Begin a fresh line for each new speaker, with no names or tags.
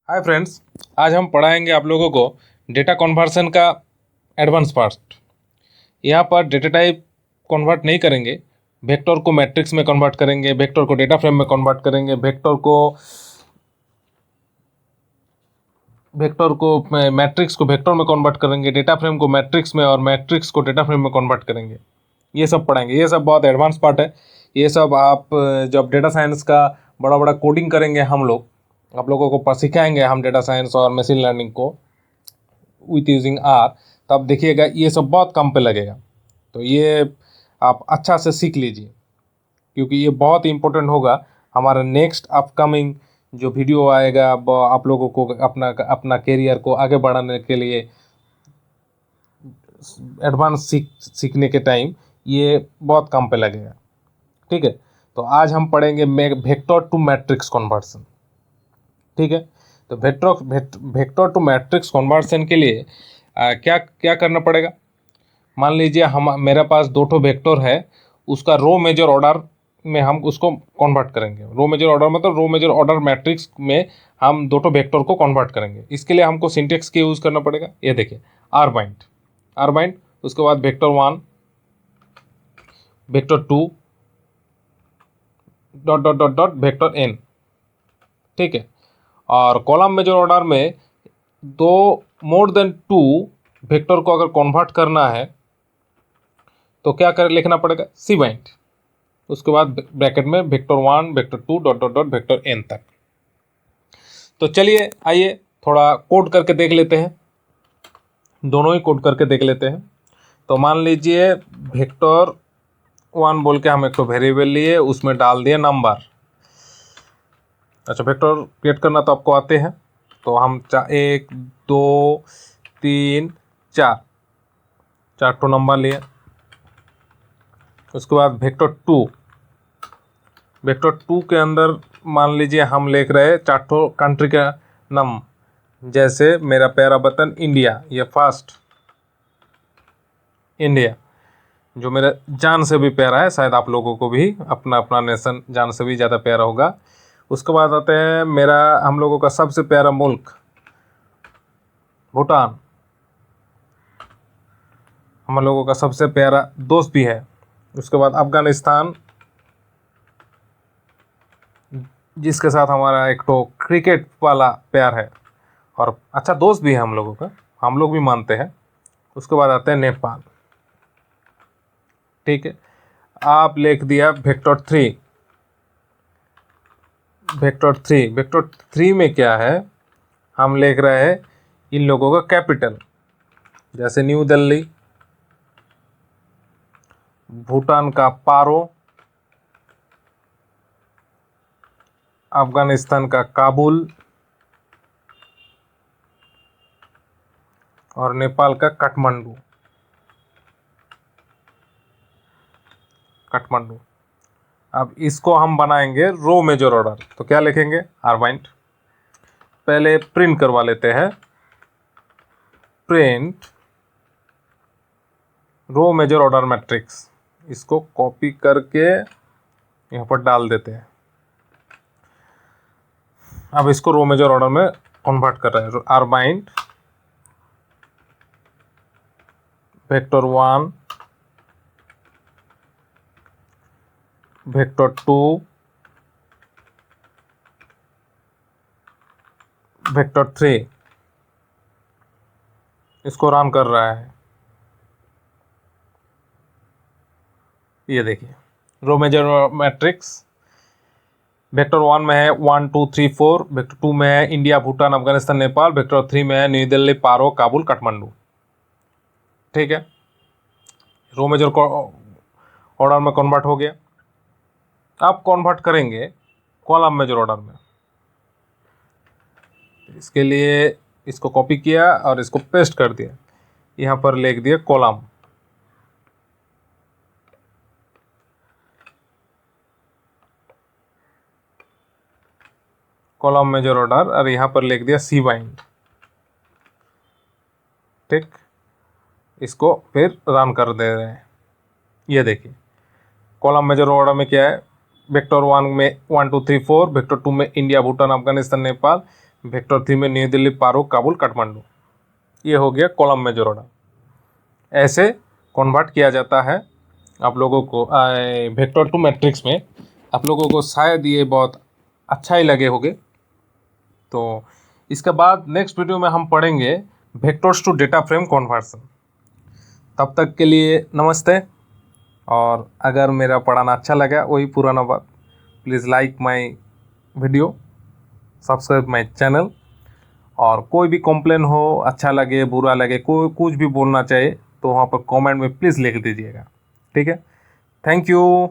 Hi friends, आज हम पढ़ाएंगे आप लोगों को डेटा कन्वर्सन का एडवांस पार्ट। यहाँ पर डेटा टाइप कन्वर्ट नहीं करेंगे, वेक्टर को मैट्रिक्स में कन्वर्ट करेंगे, वेक्टर को डेटा फ्रेम में कन्वर्ट करेंगे, वेक्टर को मैट्रिक्स को वेक्टर में कन्वर्ट करेंगे, डेटा फ्रेम को मैट्रिक्स में और मैट्रिक्स को डेटा फ्रेम में कन्वर्ट करेंगे। ये सब पढ़ाएंगे। ये सब बहुत एडवांस पार्ट है। ये सब आप जब डेटा साइंस का बड़ा बड़ा कोडिंग करेंगे, हम लोग आप लोगों को सिखाएंगे हम डेटा साइंस और मशीन लर्निंग को विथ यूजिंग आर, तब देखिएगा ये सब बहुत कम पे लगेगा। तो ये आप अच्छा से सीख लीजिए, क्योंकि ये बहुत इंपॉर्टेंट होगा हमारा नेक्स्ट अपकमिंग जो वीडियो आएगा। आप लोगों को अपना अपना कैरियर को आगे बढ़ाने के लिए एडवांस सीखने के टाइम ये बहुत कम पे लगेगा। ठीक है, तो आज हम पढ़ेंगे वेक्टर टू मैट्रिक्स कन्वर्सन। ठीक है, तो वेक्टर टू मैट्रिक्स कन्वर्सन के लिए क्या क्या करना पड़ेगा। मान लीजिए हम मेरे पास दो ठो वेक्टर है, उसका रो मेजर ऑर्डर में हम उसको कन्वर्ट करेंगे। रो मेजर ऑर्डर मतलब रो मेजर ऑर्डर मैट्रिक्स में हम दो ठो वेक्टर को कन्वर्ट करेंगे। इसके लिए हमको सिंटेक्स के यूज़ करना पड़ेगा। ये देखिए, आर बाइंड, उसके बाद vector 1, vector 2, dot dot dot dot vector n। ठीक है, और कॉलम मेजर ऑर्डर में दो मोर देन 2 वेक्टर को अगर कन्वर्ट करना है तो क्या कर लिखना पड़ेगा, सी बाइंड, उसके बाद ब्रैकेट में vector 1, vector 2, dot dot dot vector n तक। तो चलिए आइए थोड़ा कोड करके देख लेते हैं, दोनों ही कोड करके देख लेते हैं। तो मान लीजिए वेक्टर 1 बोल के हम एक तो वेरिएबल लिए, उसमें डाल दिए नंबर। अच्छा, वेक्टर क्रिएट करना तो आपको आते हैं, तो हम 1 2 3 4 चार ठो नंबर लिए। उसके बाद वेक्टर टू के अंदर मान लीजिए हम लिख रहे चार ठो कंट्री का नाम, जैसे मेरा प्यारा वतन इंडिया, ये फर्स्ट इंडिया, जो मेरा जान से भी प्यारा है। शायद आप लोगों को भी अपना अपना नेशन जान से भी ज़्यादा प्यारा होगा। उसके बाद आते हैं हम लोगों का सबसे प्यारा मुल्क भूटान, हम लोगों का सबसे प्यारा दोस्त भी है। उसके बाद अफगानिस्तान, जिसके साथ हमारा एक तो क्रिकेट वाला प्यार है और अच्छा दोस्त भी है हम लोगों का, हम लोग भी मानते हैं। उसके बाद आते हैं नेपाल। ठीक है, आप लिख दिया वेक्टर 3। वेक्टर थ्री में क्या है, हम लिख रहे हैं इन लोगों का कैपिटल, जैसे न्यू दिल्ली, भूटान का पारो, अफगानिस्तान का काबुल और नेपाल का काठमांडू। अब इसको हम बनाएंगे रो मेजर ऑर्डर। तो क्या लिखेंगे, आर बाइंड, पहले प्रिंट करवा लेते हैं, print row major order matrix. इसको कॉपी करके यहाँ पर डाल देते हैं। अब इसको रो मेजर ऑर्डर में कन्वर्ट कर रहे हैं। R bind vector 1, vector 2, vector 3, इसको रन कर रहा है। ये देखिए रो मेजर मैट्रिक्स, वेक्टर 1 में है 1 2 3 4, वेक्टर 2 में है इंडिया, भूटान, अफगानिस्तान, नेपाल, वेक्टर 3 में है न्यू दिल्ली, पारो, काबुल, काठमांडू। ठीक है, रो मेजर ऑर्डर में कन्वर्ट हो गया। अब कन्वर्ट करेंगे कॉलम मेजर ऑर्डर में। इसके लिए इसको कॉपी किया और इसको पेस्ट कर दिया, यहाँ पर लिख दिया कॉलम मेजर ऑर्डर, और यहाँ पर लिख दिया सी बाइंड। ठीक, इसको फिर रन कर दे रहे हैं। ये देखिए कॉलम मेजर ऑर्डर में क्या है, वेक्टर 1 में 1 2 3 4, वेक्टर 2 में इंडिया, भूटान, अफगानिस्तान, नेपाल, वेक्टर 3 में न्यू दिल्ली, पारो, काबुल, काठमांडू। ये हो गया कॉलम मेजर ऑर्डर। ऐसे कन्वर्ट किया जाता है आप लोगों को वेक्टर टू मैट्रिक्स में। आप लोगों को शायद ये बहुत अच्छा ही लगे होंगे। तो इसके बाद नेक्स्ट वीडियो में हम पढ़ेंगे vectors to data frame conversion. तब तक के लिए नमस्ते। और अगर मेरा पढ़ाना अच्छा लगा, वही पुराना बात, please like my video, subscribe my channel. और कोई भी कंप्लेन हो, अच्छा लगे बुरा लगे, कोई कुछ भी बोलना चाहे तो वहाँ पर कमेंट में प्लीज़ लिख दीजिएगा। ठीक है, थैंक यू।